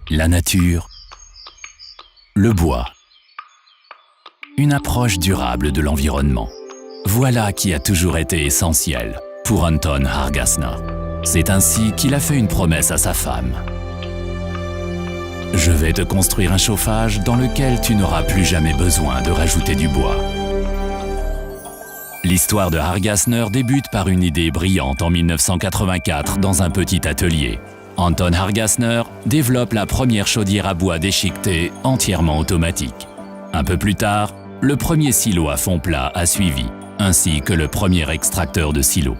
la nature, le bois. Une approche durable de l'environnement. Voilà qui a toujours été essentiel pour Anton Hargasner. C'est ainsi qu'il a fait une promesse à sa femme. Je vais te construire un chauffage dans lequel tu n'auras plus jamais besoin de rajouter du bois. L'histoire de Hargasner débute par une idée brillante en 1984 dans un petit atelier. Anton Hargasner développe la première chaudière à bois déchiquetée entièrement automatique. Un peu plus tard, le premier silo à fond plat a suivi, ainsi que le premier extracteur de silo.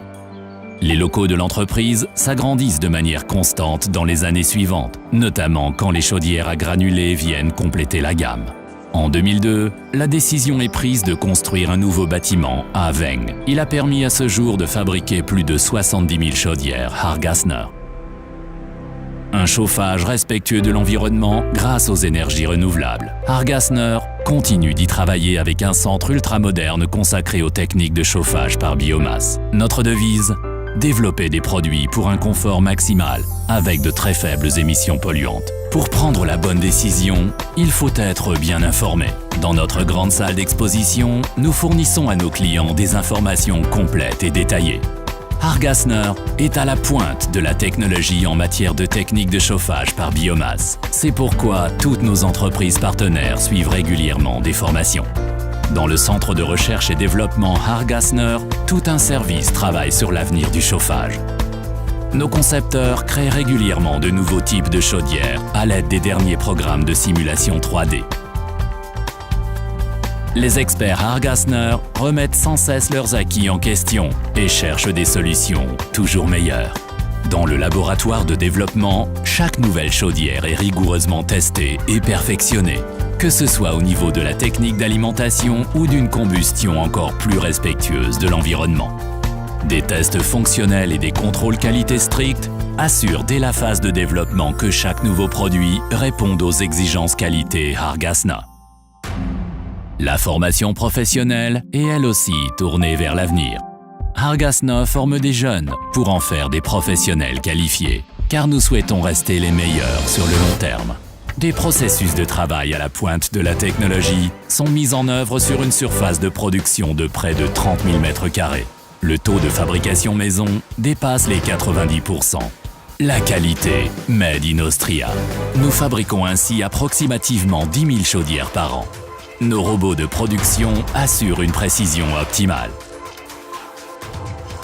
Les locaux de l'entreprise s'agrandissent de manière constante dans les années suivantes, notamment quand les chaudières à granulés viennent compléter la gamme. En 2002, la décision est prise de construire un nouveau bâtiment à Weng. Il a permis à ce jour de fabriquer plus de 70 000 chaudières Hargasner. Un chauffage respectueux de l'environnement grâce aux énergies renouvelables. Hargasner continue d'y travailler avec un centre ultramoderne consacré aux techniques de chauffage par biomasse. Notre devise ? Développer des produits pour un confort maximal avec de très faibles émissions polluantes. Pour prendre la bonne décision, il faut être bien informé. Dans notre grande salle d'exposition, nous fournissons à nos clients des informations complètes et détaillées. Hargasner est à la pointe de la technologie en matière de techniques de chauffage par biomasse. C'est pourquoi toutes nos entreprises partenaires suivent régulièrement des formations. Dans le centre de recherche et développement Hargasner, tout un service travaille sur l'avenir du chauffage. Nos concepteurs créent régulièrement de nouveaux types de chaudières à l'aide des derniers programmes de simulation 3D. Les experts Hargasner remettent sans cesse leurs acquis en question et cherchent des solutions toujours meilleures. Dans le laboratoire de développement, chaque nouvelle chaudière est rigoureusement testée et perfectionnée, que ce soit au niveau de la technique d'alimentation ou d'une combustion encore plus respectueuse de l'environnement. Des tests fonctionnels et des contrôles qualité stricts assurent dès la phase de développement que chaque nouveau produit réponde aux exigences qualité Hargasner. La formation professionnelle est elle aussi tournée vers l'avenir. Hargasner forme des jeunes pour en faire des professionnels qualifiés, car nous souhaitons rester les meilleurs sur le long terme. Des processus de travail à la pointe de la technologie sont mis en œuvre sur une surface de production de près de 30 000 m². Le taux de fabrication maison dépasse les 90%. La qualité Made in Austria. Nous fabriquons ainsi approximativement 10 000 chaudières par an. Nos robots de production assurent une précision optimale.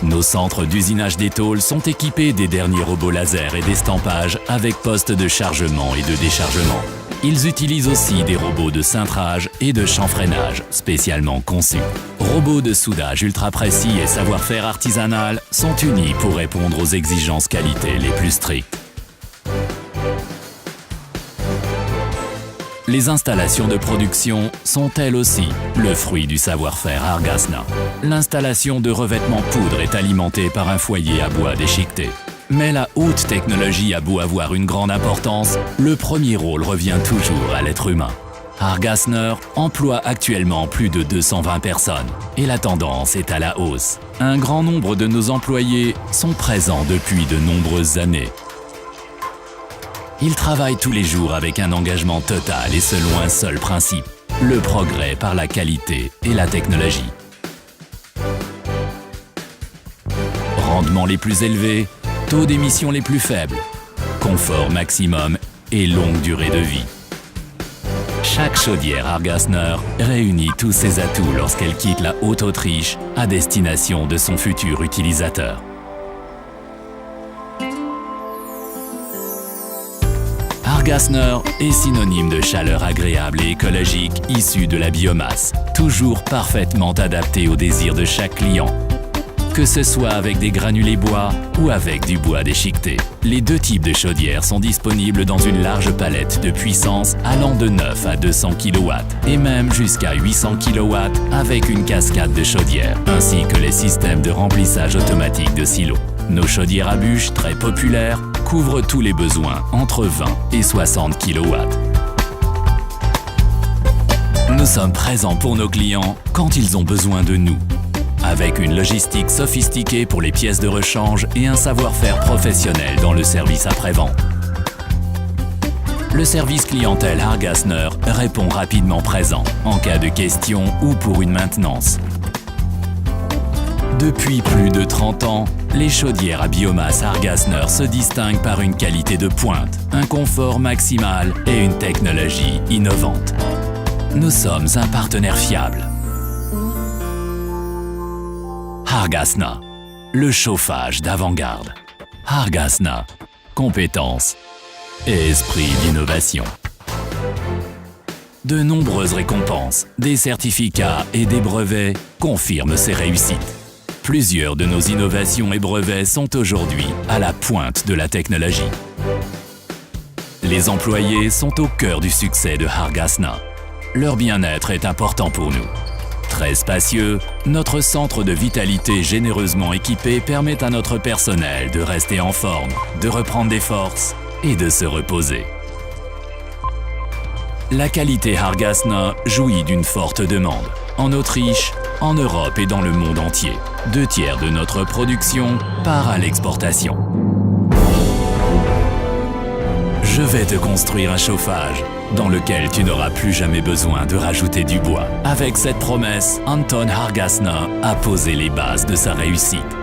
Nos centres d'usinage des tôles sont équipés des derniers robots laser et d'estampage avec poste de chargement et de déchargement. Ils utilisent aussi des robots de cintrage et de chanfreinage spécialement conçus. Robots de soudage ultra précis et savoir-faire artisanal sont unis pour répondre aux exigences qualité les plus strictes. Les installations de production sont elles aussi le fruit du savoir-faire Hargasner. L'installation de revêtement poudre est alimentée par un foyer à bois déchiqueté. Mais la haute technologie a beau avoir une grande importance, le premier rôle revient toujours à l'être humain. Hargasner emploie actuellement plus de 220 personnes et la tendance est à la hausse. Un grand nombre de nos employés sont présents depuis de nombreuses années. Ils travaillent tous les jours avec un engagement total et selon un seul principe, le progrès par la qualité et la technologie. Rendements les plus élevés, taux d'émission les plus faibles, confort maximum et longue durée de vie. Chaque chaudière Hargasner réunit tous ses atouts lorsqu'elle quitte la Haute-Autriche à destination de son futur utilisateur. Hargasner est synonyme de chaleur agréable et écologique issue de la biomasse, toujours parfaitement adaptée aux désirs de chaque client. Que ce soit avec des granulés bois ou avec du bois déchiqueté. Les deux types de chaudières sont disponibles dans une large palette de puissance allant de 9 à 200 kW et même jusqu'à 800 kW avec une cascade de chaudières, ainsi que les systèmes de remplissage automatique de silos. Nos chaudières à bûches, très populaires, couvrent tous les besoins entre 20 et 60 kW. Nous sommes présents pour nos clients quand ils ont besoin de nous. Avec une logistique sophistiquée pour les pièces de rechange et un savoir-faire professionnel dans le service après-vente. Le service clientèle Hargasner répond rapidement présent en cas de question ou pour une maintenance. Depuis plus de 30 ans, les chaudières à biomasse Hargasner se distinguent par une qualité de pointe, un confort maximal et une technologie innovante. Nous sommes un partenaire fiable. Hargasner, le chauffage d'avant-garde. Hargasner, compétence et esprit d'innovation. De nombreuses récompenses, des certificats et des brevets confirment ces réussites. Plusieurs de nos innovations et brevets sont aujourd'hui à la pointe de la technologie. Les employés sont au cœur du succès de Hargasner. Leur bien-être est important pour nous. Très spacieux, notre centre de vitalité généreusement équipé permet à notre personnel de rester en forme, de reprendre des forces et de se reposer. La qualité Hargasner jouit d'une forte demande. En Autriche, en Europe et dans le monde entier. 2/3 de notre production part à l'exportation. Je vais te construire un chauffage dans lequel tu n'auras plus jamais besoin de rajouter du bois. Avec cette promesse, Anton Hargasner a posé les bases de sa réussite.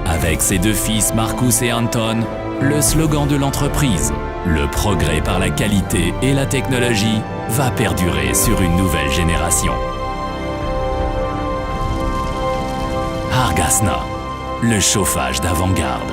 Avec ses 2 fils Marcus et Anton, le slogan de l'entreprise, le progrès par la qualité et la technologie, va perdurer sur une nouvelle génération. Hargasner, le chauffage d'avant-garde.